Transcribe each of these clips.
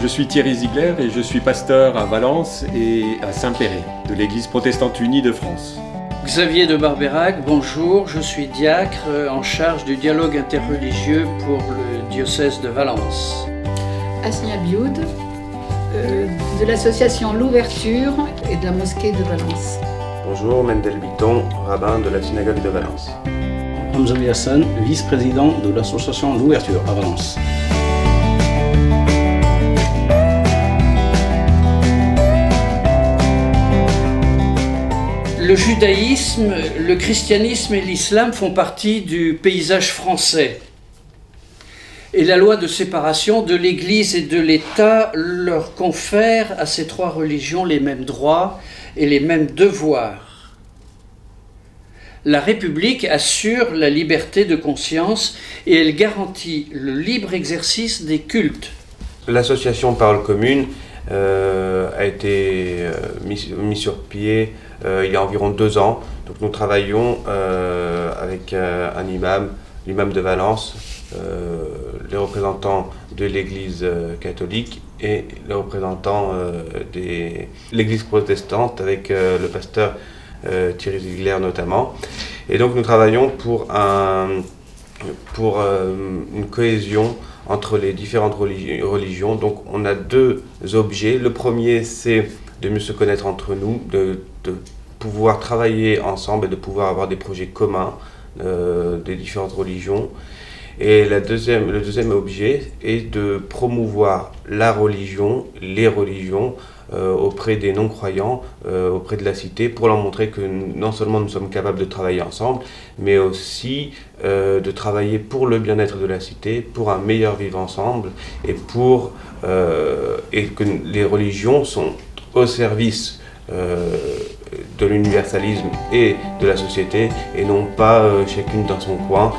suis Thierry Ziegler et je suis pasteur à Valence et à Saint-Péray, de l'Église protestante unie de France. Xavier de Barbeyrac, bonjour, je suis diacre en charge du dialogue interreligieux pour le diocèse de Valence. Asnia Bioud, de l'association L'Ouverture et de la mosquée de Valence. Bonjour, Mendel Biton, rabbin de la synagogue de Valence. Hamzaoui Hassan, vice-président de l'association L'Ouverture à Valence. Le judaïsme, le christianisme et l'islam font partie du paysage français. Et la loi de séparation de l'Église et de l'État leur confère à ces trois religions les mêmes droits et les mêmes devoirs. La République assure la liberté de conscience et elle garantit le libre exercice des cultes. L'association Parole Commune a été mise sur pied il y a environ 2 ans. Donc nous travaillons avec un imam, l'imam de Valence, les représentants de l'Église catholique et les représentants de l'Église protestante avec le pasteur Thierry Ziegler notamment. Et donc nous travaillons pour une cohésion entre les différentes religions. Donc on a 2 objets. Le premier, c'est de mieux se connaître entre nous, de pouvoir travailler ensemble et de pouvoir avoir des projets communs des différentes religions. Et le deuxième objet est de promouvoir la religion, les religions auprès des non-croyants, auprès de la cité, pour leur montrer que non seulement nous sommes capables de travailler ensemble, mais aussi de travailler pour le bien-être de la cité, pour un meilleur vivre ensemble, et que les religions sont au service de l'universalisme et de la société, et non pas chacune dans son coin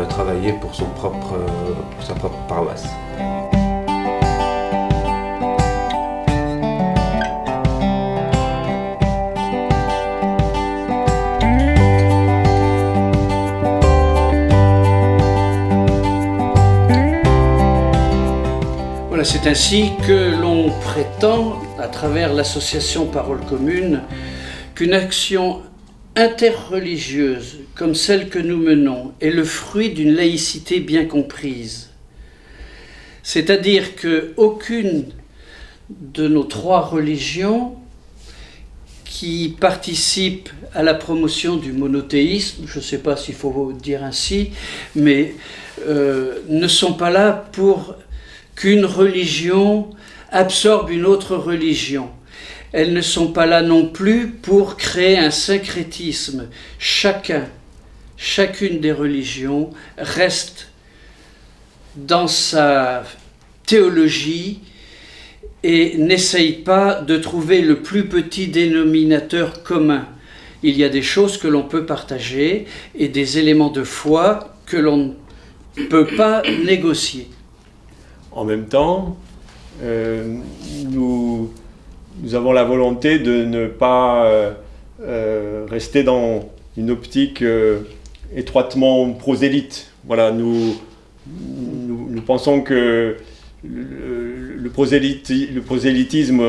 travailler pour sa propre paroisse. Voilà, c'est ainsi que l'on prétend, à travers l'association Parole Commune, qu'une action interreligieuse comme celle que nous menons est le fruit d'une laïcité bien comprise. C'est-à-dire qu'aucune de nos 3 religions qui participent à la promotion du monothéisme, je ne sais pas s'il faut dire ainsi, mais ne sont pas là pour qu'une religion absorbe une autre religion. Elles ne sont pas là non plus pour créer un syncrétisme. Chacune des religions reste dans sa théologie et n'essaye pas de trouver le plus petit dénominateur commun. Il y a des choses que l'on peut partager et des éléments de foi que l'on ne peut pas négocier. En même temps, nous avons la volonté de ne pas rester dans une optique étroitement prosélyte. Voilà, nous pensons que le prosélytisme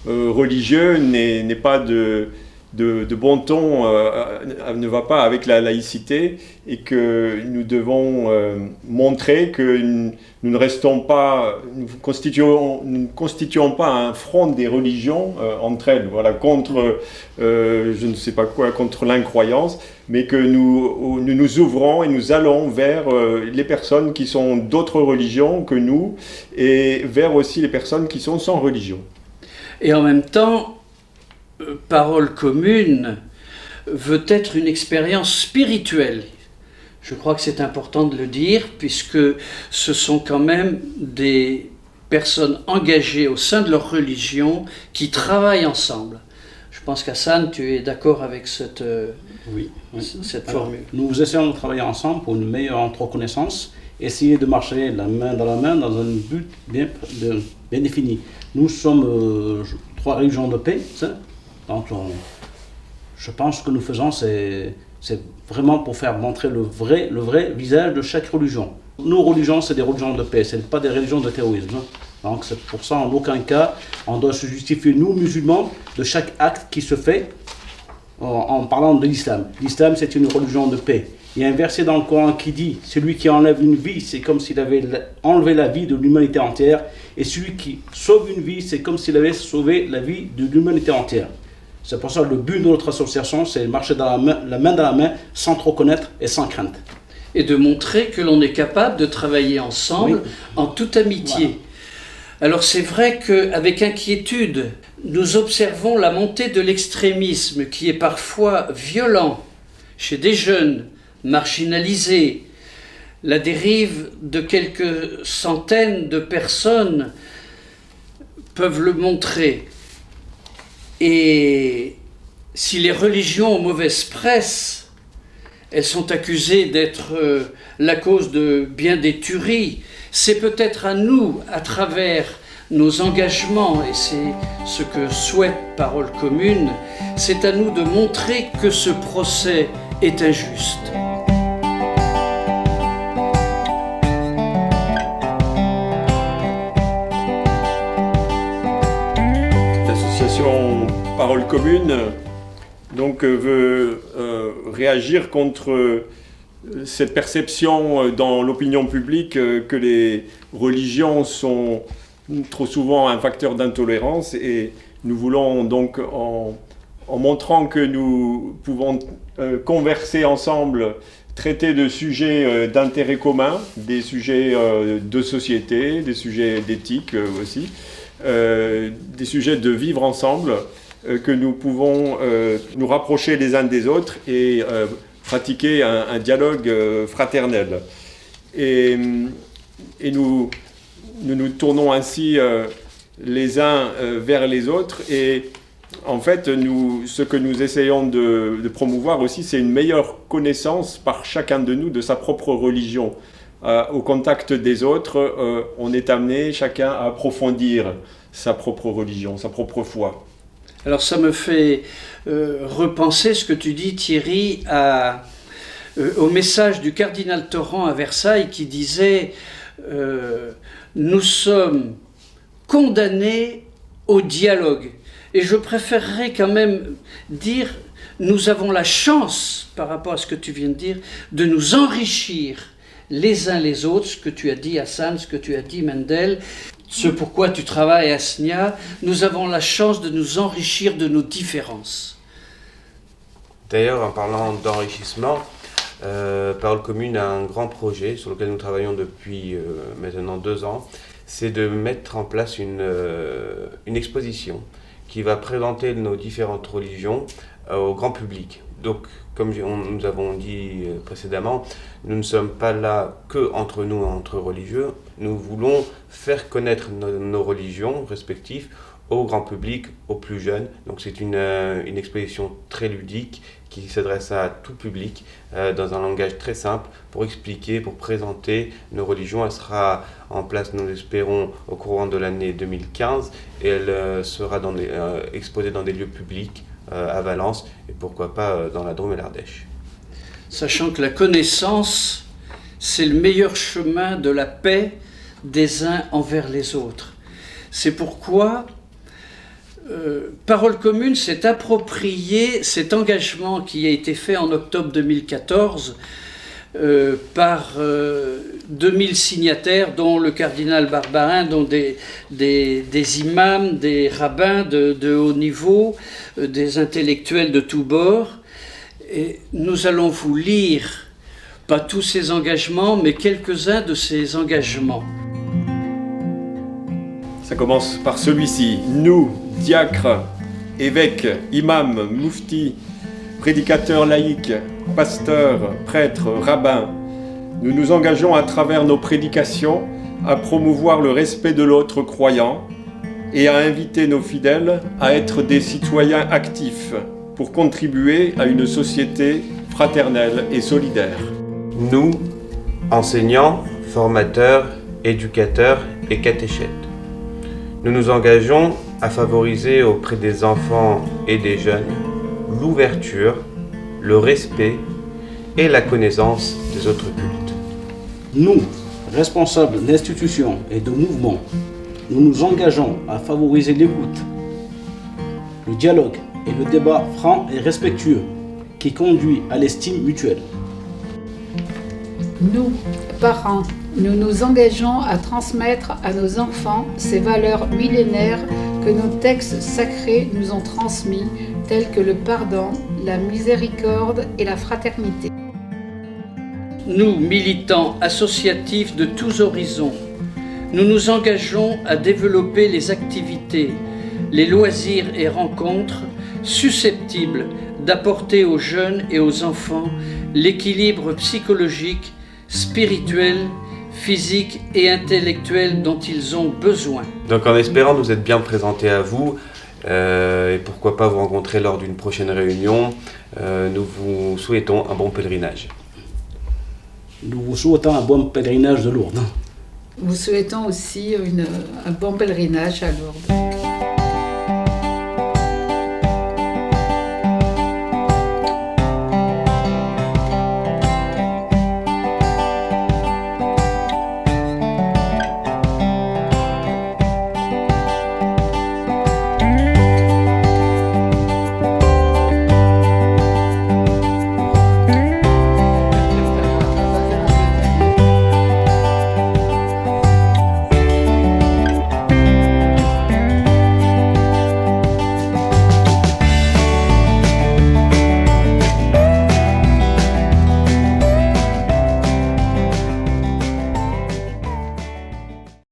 religieux n'est pas de bon ton, ne va pas avec la laïcité, et que nous devons montrer que nous ne constituons pas un front des religions entre elles, voilà, contre je ne sais pas quoi, contre l'incroyance, mais que nous ouvrons et nous allons vers les personnes qui sont d'autres religions que nous, et vers aussi les personnes qui sont sans religion. Et en même temps, Parole Commune veut être une expérience spirituelle. Je crois que c'est important de le dire, puisque ce sont quand même des personnes engagées au sein de leur religion qui travaillent ensemble. Je pense qu'Hassan, tu es d'accord avec cette formule. Nous essayons de travailler ensemble pour une meilleure reconnaissance, essayer de marcher la main dans un but bien défini. Nous sommes 3 religions de paix, donc je pense que nous faisons, c'est vraiment pour faire montrer le vrai visage de chaque religion. Nos religions, c'est des religions de paix, ce n'est pas des religions de terrorisme. Donc c'est pour ça, en aucun cas, on doit se justifier, nous musulmans, de chaque acte qui se fait en parlant de l'islam. L'islam, c'est une religion de paix. Il y a un verset dans le Coran qui dit « Celui qui enlève une vie, c'est comme s'il avait enlevé la vie de l'humanité entière. Et celui qui sauve une vie, c'est comme s'il avait sauvé la vie de l'humanité entière. » C'est pour ça que le but de notre association, c'est de marcher la main dans la main, sans trop connaître et sans crainte. Et de montrer que l'on est capable de travailler ensemble en toute amitié. Voilà. Alors c'est vrai qu'avec inquiétude, nous observons la montée de l'extrémisme qui est parfois violent chez des jeunes, marginalisés. La dérive de quelques centaines de personnes peuvent le montrer. Et si les religions ont mauvaise presse, elles sont accusées d'être la cause de bien des tueries. C'est peut-être à nous, à travers nos engagements, et c'est ce que souhaite Parole Commune, c'est à nous de montrer que ce procès est injuste. L'association Parole Commune donc, veut réagir contre cette perception dans l'opinion publique que les religions sont trop souvent un facteur d'intolérance, et nous voulons donc, en montrant que nous pouvons converser ensemble, traiter de sujets d'intérêt commun, des sujets de société, des sujets d'éthique aussi, des sujets de vivre ensemble, que nous pouvons nous rapprocher les uns des autres et pratiquer un dialogue fraternel. Et nous tournons ainsi les uns vers les autres, et en fait, ce que nous essayons de promouvoir aussi, c'est une meilleure connaissance par chacun de nous de sa propre religion. Au contact des autres, on est amené chacun à approfondir sa propre religion, sa propre foi. Alors ça me fait repenser ce que tu dis, Thierry, au message du cardinal Torrent à Versailles qui disait nous sommes condamnés au dialogue. Et je préférerais quand même dire nous avons la chance, par rapport à ce que tu viens de dire, de nous enrichir les uns les autres, ce que tu as dit Hassan, ce que tu as dit Mendel, ce pourquoi tu travailles à SNIA, nous avons la chance de nous enrichir de nos différences. D'ailleurs, en parlant d'enrichissement, Parole Commune a un grand projet sur lequel nous travaillons depuis maintenant 2 ans, c'est de mettre en place une exposition qui va présenter nos différentes religions au grand public. Donc, comme nous avons dit précédemment, nous ne sommes pas là que entre nous, entre religieux. Nous voulons faire connaître nos religions respectives au grand public, aux plus jeunes. Donc c'est une exposition très ludique qui s'adresse à tout public dans un langage très simple pour expliquer, pour présenter nos religions. Elle sera en place, nous l'espérons, au courant de l'année 2015, et elle sera exposée dans des lieux publics à Valence et pourquoi pas dans la Drôme et l'Ardèche. Sachant que la connaissance, c'est le meilleur chemin de la paix des uns envers les autres. C'est pourquoi Parole Commune s'est approprié cet engagement qui a été fait en octobre 2014 par 2000 signataires, dont le cardinal Barbarin, dont des imams, des rabbins de haut niveau, des intellectuels de tous bords. Et nous allons vous lire, pas tous ces engagements, mais quelques-uns de ces engagements. Ça commence par celui-ci. Nous, diacres, évêques, imams, mouftis, prédicateurs laïcs, pasteurs, prêtres, rabbins, nous nous engageons à travers nos prédications à promouvoir le respect de l'autre croyant et à inviter nos fidèles à être des citoyens actifs pour contribuer à une société fraternelle et solidaire. Nous, enseignants, formateurs, éducateurs et catéchètes, nous nous engageons à favoriser auprès des enfants et des jeunes l'ouverture, le respect et la connaissance des autres cultes. Nous, responsables d'institutions et de mouvements, nous nous engageons à favoriser l'écoute, le dialogue et le débat franc et respectueux qui conduit à l'estime mutuelle. Nous, parents, nous nous engageons à transmettre à nos enfants ces valeurs millénaires que nos textes sacrés nous ont transmis, tels que le pardon, la miséricorde et la fraternité. Nous, militants associatifs de tous horizons, nous nous engageons à développer les activités, les loisirs et rencontres susceptibles d'apporter aux jeunes et aux enfants l'équilibre psychologique, spirituel, physique et intellectuel dont ils ont besoin. Donc en espérant nous être bien présentés à vous, et pourquoi pas vous rencontrer lors d'une prochaine réunion, nous vous souhaitons un bon pèlerinage. Nous vous souhaitons un bon pèlerinage de Lourdes. Nous souhaitons aussi un bon pèlerinage à Lourdes.